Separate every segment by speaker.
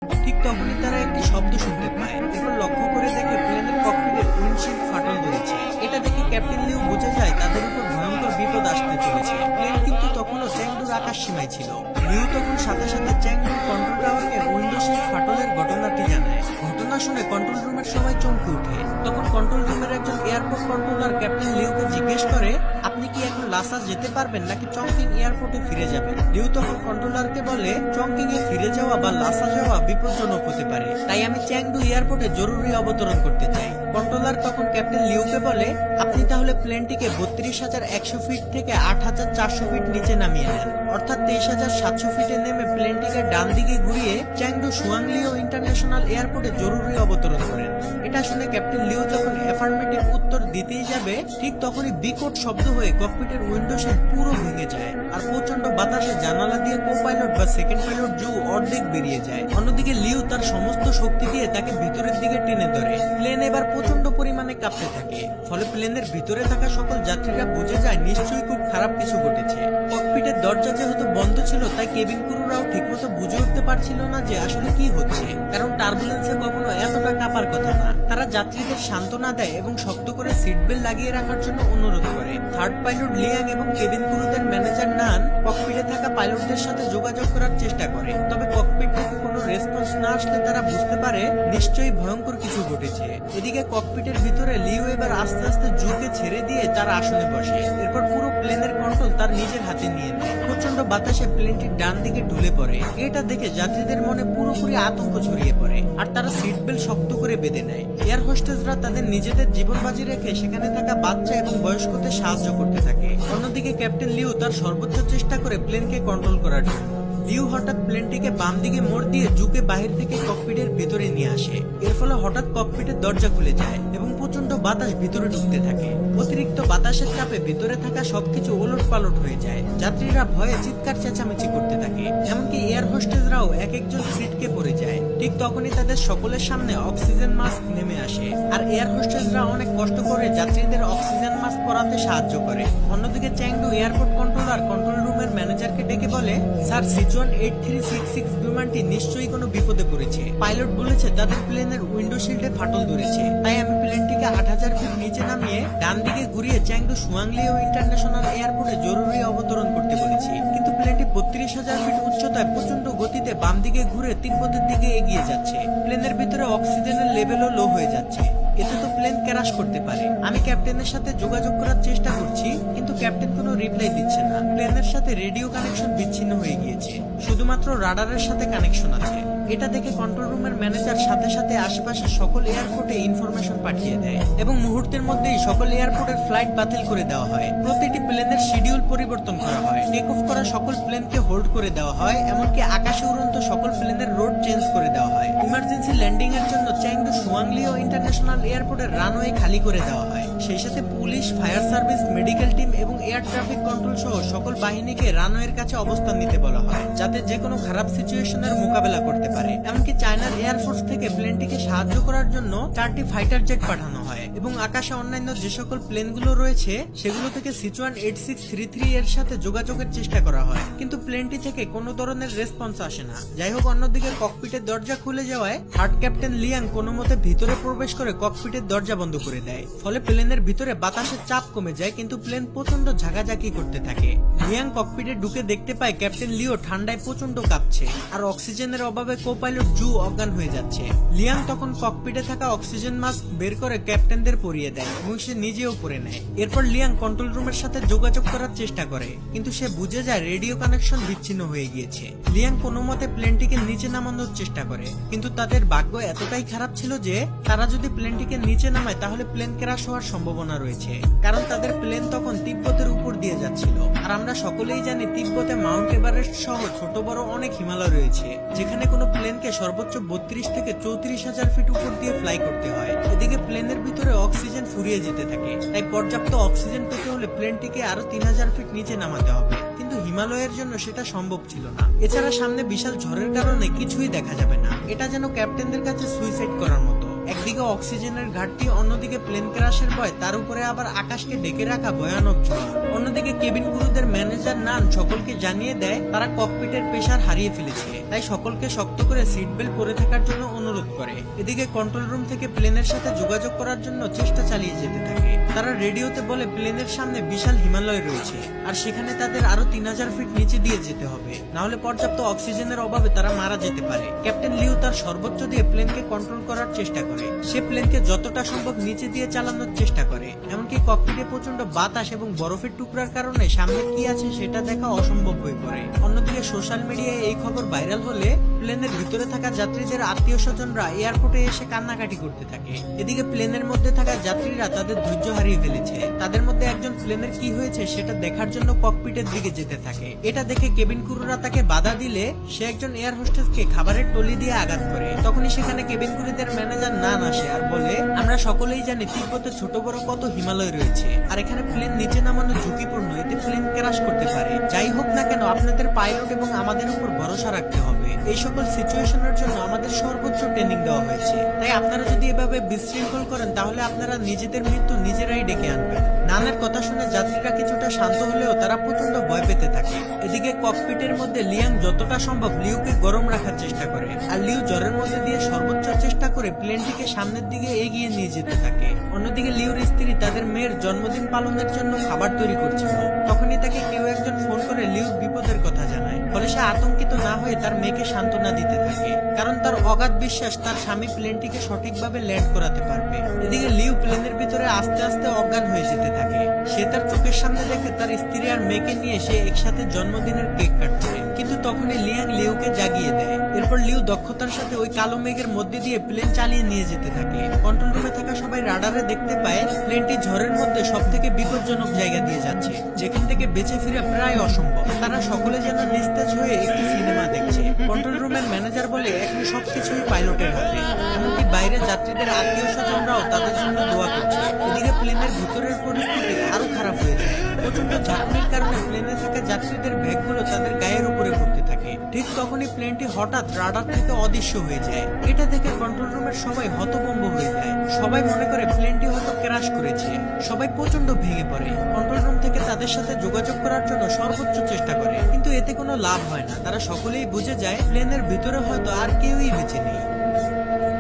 Speaker 1: ঠিক তখনই তারা একটি শব্দ শুনতে পায়। এরপর লক্ষ্য করে দেখে প্লেনের ককপিটের উইন্ডশিল্ড ফাটল ধরেছে। এটা দেখে ক্যাপ্টেন লিউ বুঝে যায় তাদের উপর ভয়ঙ্কর বিপদ আসতে চলেছে। প্লেন কিন্তু তখনও চ্যাংডুর আকাশ সীমায় ছিল। লিউ তখন সাথে সাথে চ্যাংডুর কন্ট্রোল টাওয়ারকে উইন্ডোশিল্ড ফাটলের ঘটনাটি জানায়। ঘটনা শুনে কন্ট্রোল রুমের সবাই চমকে ওঠে। তখন কন্ট্রোল রুমের একজন এয়ারপোর্ট কন্ট্রোলার ক্যাপ্টেন লিউকে জিজ্ঞেস করে, আপনি কি এখন লাসা যেতে পারবেন নাকি চংকিং এয়ারপোর্টে ফিরে যাবেন? লিউ তখন কন্ট্রোলারকে বলে, চংকিং এ ফিরে যাওয়া বা লাসা যাওয়া বিপজ্জনক হতে পারে, তাই আমি চ্যাংডু এয়ারপোর্টে জরুরি অবতরণ করতে চাই। কন্ট্রোলার তখন ক্যাপ্টেন লিউকে বলে, আপনি তাহলে প্লেনটিকে 32,100 ফিট থেকে 8,400 ফিট নিচে নামিয়ে নেন, অর্থাৎ 23,700 ফিটে নেমে প্লেনটিকে ডান দিকে ঘুরিয়ে চ্যাংডু সুয়াংলিও ইন্টারন্যাশনাল এয়ারপোর্টে জরুরি অবতরণ করেন। এটা শুনে ক্যাপ্টেন লিউ যখন অ্যাফার্মেটিভ উত্তর দিতেই যাবে, ঠিক তখনই বিকট শব্দ হয়ে ককপিটের উইন্ডোসে পুরো ভেঙে যায় আর প্রচন্ড বাতাসে জানালা দিয়ে কো-পাইলট বা সেকেন্ড পাইলট জু অর্ধেক বেরিয়ে যায়। অন্যদিকে লিউ তার সমস্ত শক্তি দিয়ে তাকে ভিতরের দিকে টেনে ধরে। প্লেন এবার প্রচন্ড পরিমাণে কাঁপতে থাকে। ফলে প্লেনের ভিতরে থাকা সকল যাত্রীরা বুঝে যায় নিশ্চয়ই খুব খারাপ কিছু ঘটেছে। ককপিটের দরজা যেহেতু বন্ধ ছিল, তাই কেবিন ক্রুরাও ঠিকমতো বুঝে উঠতে পারছিল না যে আসলে কি হচ্ছে, কারণ টার্বুলেন্সে কখনো এতটা কাঁপার কথা না। তারা যাত্রীদের সান্ত্বনা দেয় এবং শক্ত করে সিট বেল্ট লাগিয়ে রাখার জন্য অনুরোধ করে। থার্ড পাইলট লিয়াং এবং কেবিন ক্রুদের ম্যানেজার নান ককপিটে থাকা পাইলটদের সাথে যোগাযোগ করার চেষ্টা করে, তবে ককপিট থেকে কোনো রেসপন্স না আসলে তারা বুঝতে পারে নিশ্চয়ই ভয়ঙ্কর কিছু ঘটেছে। এদিকে ককপিটের ভিতরে লিউ এবার আস্তে আস্তে জুকে ছেড়ে দিয়ে তার আসনে বসে। এরপর পুরো প্লেনের কন্ট্রোল তার নিজের হাতে নিয়ে নেয়। প্রচন্ড বাতাসে প্লেনটি ডান দিকে ঢুলে পড়ে। এটা দেখে যাত্রীদের মনে পুরোপুরি আতঙ্ক ছড়িয়ে পড়ে আর তারা সিট বেল্ট শক্ত করে বেঁধে নেয়। এয়ার হোস্টেসরা তাদের নিজেদের জীবন বাজি রেখে সেখানে থাকা বাচ্চা এবং বয়স্কদের সাহায্য করতে থাকে। অন্যদিকে ক্যাপ্টেন লিউ তার সর্বোচ্চ চেষ্টা করে প্লেনকে কন্ট্রোল করার জন্য। লিউ হঠাৎ প্লেনটিকে বাম দিকে মোড় দিয়ে জুকে বাহির থেকে ককপিটের ভিতরে নিয়ে আসে। এর ফলে হঠাৎ ককপিটের দরজা খুলে যায় এবং প্রচন্ড বাতাস ভিতরে ঢুকতে থাকে। অতিরিক্ত বাতাসের চাপে ভিতরে থাকা সবকিছু ওলট পালট হয়ে যায়। যাত্রীরা ভয়ে চিৎকার চেঁচামেচি করতে থাকে, এমনকি এয়ার হোস্টেসরাও এক একজন সিটকে পড়ে যায়। ঠিক তখনই তাদের সকলের সামনে অক্সিজেন মাস্ক নেমে আসে আর এয়ার হোস্টেসরা অনেক কষ্ট করে যাত্রীদের অক্সিজেন মাস্ক পরাতে সাহায্য করে। অন্যদিকে চ্যাংডু এয়ারপোর্ট কন্ট্রোলার কন্ট্রোল রুমের ম্যানেজারকে ডেকে বলে, স্যার, সিচুয়ান 8366 বিমানটি নিশ্চয়ই কোনো বিপদে পড়েছে। পাইলট বলেছে তাদের প্লেনের উইন্ডো শিল্ডে ফাটল ধরেছে, তাই আমি প্লেনটিকে 8,000 ফিট নিচে নামিয়ে ডান দিকে ঘুরিয়ে চ্যাংডু সুয়াংলিও ইন্টারন্যাশনাল এয়ারপোর্টে জরুরি অবতরণ করতে বলেছি। কিন্তু প্লেনটি 32,000 ফিট উচ্চতায় প্রচন্ড গতিতে বাম দিকে ঘুরে তিব্বতের দিকে এগিয়ে যাচ্ছে। প্লেনের ভিতরে অক্সিজেনের লেভেলও লো হয়ে যাচ্ছে। এতে তো প্লেন ক্র্যাশ করতে পারে। আমি ক্যাপ্টেনের সাথে যোগাযোগ করার চেষ্টা করছি, কিন্তু ক্যাপ্টেন কোনো রিপ্লাই দিচ্ছে না। প্লেনের সাথে রেডিও কানেকশন বিচ্ছিন্ন হয়ে গিয়েছে, শুধুমাত্র রাডারের সাথে কানেকশন আছে। এটা দেখে কন্ট্রোল রুমের ম্যানেজার সাথে সাথে আশেপাশের সকল এয়ারপোর্টে ইনফরমেশন পাঠিয়ে দেয় এবং মুহূর্তের মধ্যেই সকল এয়ারপোর্টের ফ্লাইট বাতিল করে দেওয়া হয়। প্রতিটি প্লেনের শিডিউল পরিবর্তন করা হয়। টেক অফ করা সকল প্লেনকে হোল্ড করে দেওয়া হয়, এমনকি আকাশে উড়ন্ত সকল প্লেনের রোড চেঞ্জ করে দেওয়া হয়। ইমার্জেন্সি ল্যান্ডিং এর জন্য চ্যাংডু সুয়াংলিও ইন্টারন্যাশনাল এয়ারপোর্টের রানওয়ে খালি করে দেওয়া হয়। সেই সাথে police, fire service, medical team এবং এয়ার ট্রাফিক কন্ট্রোল সহ সকল বাহিনীকে রানওয়ের কাছে অবস্থান নিতে বলা হয়, যাতে যে কোনো খারাপ সিচুয়েশনের মোকাবেলা করতে পারে। এমনকি চায়নার এয়ারফোর্স থেকে প্লেনটিকে সাহায্য করার জন্য 4টি ফাইটার জেট পাঠানো হয় এবং আকাশে অন্যান্য যে সকল প্লেনগুলো রয়েছে সেগুলো থেকে সিচুয়ান 8633 এর সাথে যোগাযোগের চেষ্টা করা হয়, কিন্তু প্লেনটি থেকে কোনো ধরনের রেসপন্স আসে না। যাই হোক, অন্যদিকে ককপিটের দরজা খুলে যাওয়ায় থার্ড ক্যাপ্টেন লিয়াং কোনো মতে ভিতরে প্রবেশ করে ককপিটের দরজা বন্ধ করে দেয়। ফলে প্লেনের ভিতরে বাতাসের চাপ কমে যায়, কিন্তু প্লেন প্রচন্ড ঝাঁকাঝাঁকি করতে থাকে। লিয়াং ককপিটে ঢুকে দেখতে পায় ক্যাপ্টেন লিও ঠান্ডায় প্রচন্ড কাঁপছে আর অক্সিজেনের অভাবে কো-পাইলট জু অজ্ঞান হয়ে যাচ্ছে। লিয়াং তখন ককপিটে থাকা অক্সিজেন মাস্ক বের করে ক্যাপ্টেনদের পরিয়ে দেয় এবং সে নিজেও পরে নেয়। এরপর লিয়াং কন্ট্রোল রুমের সাথে যোগাযোগ করার চেষ্টা করে, কিন্তু সে বুঝে যায় রেডিও কানেকশন বিচ্ছিন্ন হয়ে গিয়েছে। লিয়াং কোনো মতে প্লেনটিকে নিচে নামানোর চেষ্টা করে, কিন্তু তাদের ভাগ্য এতটাই খারাপ ছিল যে তারা যদি প্লেনটিকে নিচে নামায় তাহলে প্লেন ক্র্যাশ হওয়ার সম্ভাবনা রয়েছে, কারণ তাদের প্লেন তখন তিব্বতের উপর দিয়ে যাচ্ছিল। আর আমরা সকলেই জানি তিব্বতে মাউন্ট এভারেস্ট সহ ছোট বড় অনেক হিমালয় রয়েছে, যেখানে কোনো প্লেনকে সর্বোচ্চ 32 থেকে 34,000 ফিট উপর দিয়ে ফ্লাই করতে হয়। এদিকে প্লেনের ভিতরে অক্সিজেন ফুরিয়ে যেতে থাকে, তাই পর্যাপ্ত অক্সিজেন পেতে হলে প্লেনটিকে আরো 3,000 ফিট নিচে নামাতে হবে, কিন্তু হিমালয়ের জন্য সেটা সম্ভব ছিল না। এছাড়া সামনে বিশাল ঝড়ের কারণে কিছুই দেখা যাবে না। এটা যেন ক্যাপ্টেনদের কাছে সুইসাইড করার মতো। একদিকে অক্সিজেনের ঘাটতি, অন্যদিকে প্লেন ক্র্যাশের ভয়, তার উপরে আবার আকাশকে ডেকে রাখা ভয়ানক ঝড়। অন্যদিকে কেবিন ক্রুদের ম্যানেজার নান সকলকে জানিয়ে দেয় তারা ককপিটের প্রেসার হারিয়ে ফেলেছে, তাই সকলকে শক্ত করে সিট বেল্ট পরে থাকার জন্য অনুরোধ করে। এদিকে কন্ট্রোল রুম থেকে প্লেনের সাথে যোগাযোগ করার জন্য চেষ্টা চালিয়ে যেতে থাকে। তারা রেডিওতে বলে প্লেনের সামনে বিশাল হিমালয় রয়েছে আর সেখানে তাদের আরো 3000 ফিট নিচে দিয়ে যেতে হবে, না হলে পর্যাপ্ত অক্সিজেনের অভাবে তারা মারা যেতে পারে। ক্যাপ্টেন লিউ তার সর্বোচ্চ দিয়ে প্লেনকে কন্ট্রোল করার চেষ্টা করে। সে প্লেনকে যতটা সম্ভব নিচে দিয়ে চালানোর চেষ্টা করে, এমনকি ককপিটে প্রচন্ড বাতাস এবং বরফের টুকরার কারণে সামনে কি আছে সেটা দেখা অসম্ভব হয়ে পড়ে। অন্যদিকে সোশ্যাল মিডিয়ায় এই খবর ভাইরাল হলে প্লেনের ভিতরে থাকা যাত্রীদের আত্মীয় স্বজনরা এয়ারপোর্টে এসে কান্নাকাটি করতে থাকে। এদিকে প্লেনের মধ্যে থাকা যাত্রীরা তাদের ধৈর্য হারিয়ে ফেলেছে। তাদের মধ্যে একজন প্লেনের কি হয়েছে সেটা দেখার জন্য ককপিটের দিকে যেতে থাকে। এটা দেখে কেবিন ক্রুরা তাকে বাধা দিলে সে একজন এয়ার হোস্টেসকে খাবারের টলি দিয়ে আঘাত করে। তখনই সেখানে কেবিন ক্রুদের ম্যানেজার নান আসে আর বলে, আমরা সকলেই জানি তিব্বতে ছোট বড় কত হিমালয় রয়েছে আর এখানে প্লেন নিচে নামানো ঝুঁকিপূর্ণ, এতে প্লেন ক্র্যাশ করতে পারে। যাই হোক না কেন আপনাদের পাইলট এবং আমাদের উপর ভরসা রাখতে হবে। এই সকল সিচুয়েশনের জন্য আমাদের সর্বোচ্চ ট্রেনিং দেওয়া হয়েছে, তাই আপনারা যদি এভাবে বিশৃঙ্খল করেন তাহলে আপনারা নিজেদের মৃত্যু নিজেরাই ডেকে আনবেন। নানের কথা শুনে যাত্রীরা কিছুটা শান্ত হলেও তারা প্রচন্ড ভয় পেতে থাকে। এদিকে ককপিটের মধ্যে লিয়াং যতটা সম্ভব লিউকে গরম রাখার চেষ্টা করে আর লিউ জ্বরের মধ্যে দিয়ে সর্বোচ্চ চেষ্টা করে প্লেনটিকে সামনের দিকে এগিয়ে নিয়ে যেতে থাকে। অন্যদিকে লিউর স্ত্রী তাদের মেয়ের জন্মদিন পালনের জন্য খাবার তৈরি করছিল। তখনই তাকে কেউ একজন ফোন করে লিউ বিপদের কথা জানায়। ফলে সে আতঙ্কিত না হয়ে তার মেয়েকে সান্ত্বনা দিতে থাকে, কারণ তার অগাধ বিশ্বাস তার স্বামী প্লেনটিকে সঠিকভাবে ল্যান্ড করাতে পারবে। এদিকে লিউ প্লেনের ভিতরে আস্তে আস্তে অজ্ঞান হয়ে যেতে থাকে। সে তার চোখের সামনে দেখে তার স্ত্রী আর মেয়েকে নিয়ে সে একসাথে জন্মদিনের কেক কাটছে, কিন্তু তখনই লিয়াং লিউকে জাগিয়ে দেয়। এরপর লিউ দক্ষতার সাথে ওই কালো মেঘের মধ্যে দিয়ে প্লেন চালিয়ে নিয়ে যেতে থাকে। কন্ট্রোল রুমে থাকা সবাই রাডারে দেখতে পায় প্লেনটি ঝড়ের মধ্যে সব থেকে বিপজ্জনক জায়গা দিয়ে যাচ্ছে, যেখান থেকে বেঁচে ফিরে প্রায় অসম্ভব। তারা সকলে যেন নিস্তেজ হয়ে একটি সিনেমা দেখছে। কন্ট্রোল রুমের ম্যানেজার বলে এখন সবকিছুই পাইলটের হাতে, এমনকি বাইরে যাত্রীদের আত্মীয় স্বজনরাও তাদের জন্য দোয়া করছে। এদিকে প্লেনের ভিতরের পরিস্থিতি আরো খারাপ হয়ে যায়। প্রচন্ড ঝাঁকুনির কারণে প্লেনে থাকা যাত্রীদের ব্যাগগুলো তাদের গায়ের উপরে পড়তে থাকে। ঠিক তখনই প্লেনটি হঠাৎ রাডার থেকে অদৃশ্য হয়ে যায়। এটা দেখে কন্ট্রোল রুমের সবাই হতভম্ব হয়ে যায়। সবাই মনে করে প্লেনটি হয়তো ক্র্যাশ করেছে। সবাই প্রচন্ড ভেঙে পড়ে। কন্ট্রোল রুম থেকে তাদের সাথে যোগাযোগ করার জন্য সর্বোচ্চ চেষ্টা করে, কিন্তু এতে কোনো লাভ হয় না। তারা সকলেই বুঝে যায় প্লেনের ভিতরে হয়তো আর কেউই বেঁচে নেই।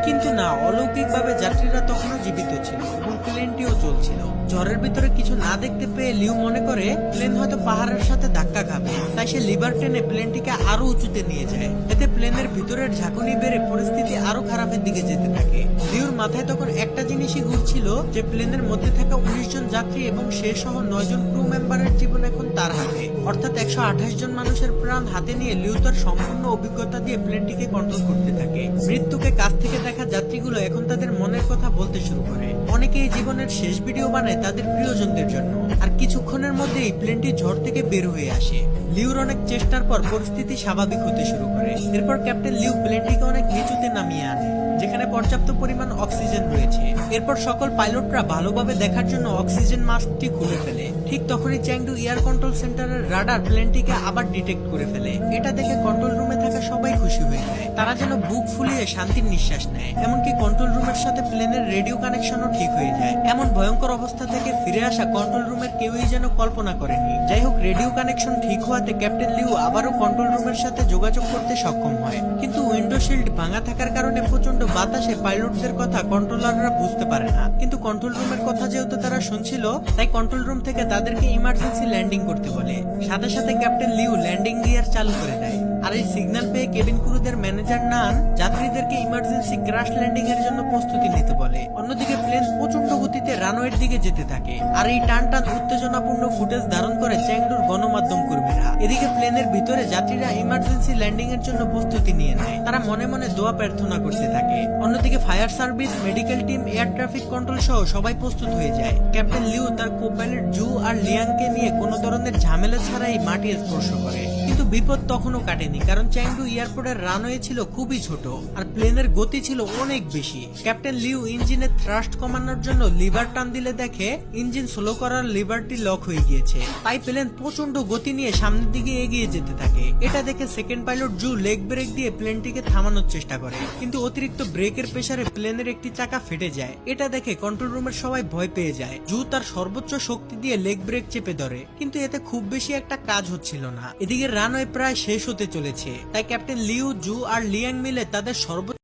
Speaker 1: কিন্তু না, অলৌকিকভাবে যাত্রীরা তখনও জীবিত ছিল এবং প্লেনটিও চলছিল। ঝড়ের ভিতরে কিছু না দেখতে পেয়ে লিউ মনে করে প্লেন হয়তো পাহাড়ের সাথে ধাক্কা খাবে, তাই সে লিভার টেনে প্লেনটিকে আরো উঁচুতে নিয়ে যায়। এতে প্লেনের ভিতরের ঝাঁকুনি বেড়ে পরিস্থিতি আরো খারাপের দিকে যেতে থাকে। লিউর মাথায় তখন একটা জিনিসই ঘুরছিল যে প্লেনের মধ্যে থাকা 19 জন যাত্রী এবং সে সহ 9 জন ক্রু মেম্বারের জীবন এখন তার হাতে, অর্থাৎ 128 জন মানুষের প্রাণ হাতে নিয়ে লিউ তার সম্পূর্ণ অভিজ্ঞতা দিয়ে প্লেনটিকে কন্ট্রোল করতে থাকে। মৃত্যুকে কাছ থেকে দেখা যাত্রীগুলো এখন তাদের মনের কথা বলতে শুরু করে। অনেকে এই জীবনের শেষ ভিডিও বানায় তাদের প্রিয়জনদের জন্য। আর কিছুক্ষণের মধ্যেই প্লেনটি ঝড় থেকে বের হয়ে আসে। লিউর অনেক চেষ্টার পর পরিস্থিতি স্বাভাবিক হতে শুরু করে। এরপর ক্যাপ্টেন লিউ প্লেনটিকে অনেক নিচুতে নামিয়ে আনে, যেখানে পর্যাপ্ত পরিমাণ অক্সিজেন রয়েছে। এরপর সকল পাইলটরা ভালোভাবে দেখার জন্য অক্সিজেন মাস্কটি খুলে ফেলে। ঠিক তখনই চ্যাংডু এয়ার কন্ট্রোল সেন্টারের রাডার প্লেনটিকে আবার ডিটেক্ট করে ফেলে। এটা দেখে কন্ট্রোল রুমে থাকা সবাই খুশি হয়ে যায়। তারা যেন বুক ফুলিয়ে শান্তির নিঃশ্বাস নেয়। এমনকি কন্ট্রোল রুমের সাথে প্লেনের রেডিও কানেকশনও ঠিক হয়ে যায়। এমন ভয়ঙ্কর অবস্থা থেকে ফিরে আসা কন্ট্রোল রুমের কেউই যেন কল্পনা করেনি। যাই হোক, রেডিও কানেকশন ঠিক হওয়াতে ক্যাপ্টেন লিউ আবারও কন্ট্রোল রুমের সাথে যোগাযোগ করতে সক্ষম হয়, কিন্তু উইন্ডো শিল্ড ভাঙা থাকার কারণে প্রচন্ড বাতাসে পাইলটদের কথা কন্ট্রোলাররা বুঝতে পারে না। কিন্তু কন্ট্রোল রুমের কথা যেহেতু তারা শুনছিল, তাই কন্ট্রোল রুম থেকে তাদেরকে ইমার্জেন্সি ল্যান্ডিং করতে বলে। সাথে সাথে ক্যাপ্টেন লিউ ল্যান্ডিং গিয়ার চালু করে দেয়। আর এই সিগন্যাল পেয়ে কেবিন ক্রুদের ম্যানেজার নান যাত্রীদেরকে ইমার্জেন্সি ক্র্যাশ ল্যান্ডিং এর জন্য প্রস্তুতি নিতে বলে। অন্যদিকে প্লেন প্রচন্ড গতিতে রানওয়ের দিকে যেতে থাকে। আর এই টান উত্তেজনাপূর্ণ ফুটেজ ধারণ করে চ্যাংডুর গণমাধ্যম কর্মীরা। এদিকে প্লেনের ভিতরে যাত্রীরা ইমার্জেন্সি ল্যান্ডিং এর জন্য প্রস্তুতি নিয়ে নেয়। তারা মনে মনে দোয়া প্রার্থনা করতে থাকে। অন্যদিকে fire service, medical team, air traffic control সহ সবাই প্রস্তুত হয়ে যায়। ক্যাপ্টেন লিউ তার কো-পাইলট জু আর লিয়াংকে নিয়ে কোনো ধরনের ঝামেলা ছাড়াই মাটি স্পর্শ করে। কিন্তু বিপদ তখনও কাটেনি, কারণ চ্যাংডু এয়ারপোর্টের রানওয়ে ছিল খুবই ছোট আর প্লেনের গতি ছিল অনেক বেশি। ক্যাপ্টেন লিউ ইঞ্জিনের থ্রাস্ট কমানোর জন্য লিভার টান দিলে দেখে ইঞ্জিন স্লো করার লিভারটি লক হয়ে গিয়েছে। তাই প্লেন প্রচন্ড গতি নিয়ে সামনের দিকে এগিয়ে যেতে থাকে। এটা দেখে সেকেন্ড পাইলট জু লেগ ব্রেক দিয়ে প্লেনটিকে থামানোর চেষ্টা করে, কিন্তু অতিরিক্ত ব্রেকের প্রেসারে প্লেনের একটি চাকা ফেটে যায়। এটা দেখে কন্ট্রোল রুমের সবাই ভয় পেয়ে যায়। জু তার সর্বোচ্চ শক্তি দিয়ে লেগ ব্রেক চেপে ধরে, কিন্তু এতে খুব বেশি একটা কাজ হচ্ছিল না। এদিকে রানওয়ে প্রায় শেষ হতে চলেছে, তাই ক্যাপ্টেন লিউ, জু আর লিয়াং মিলে তাদের সর্বোচ্চ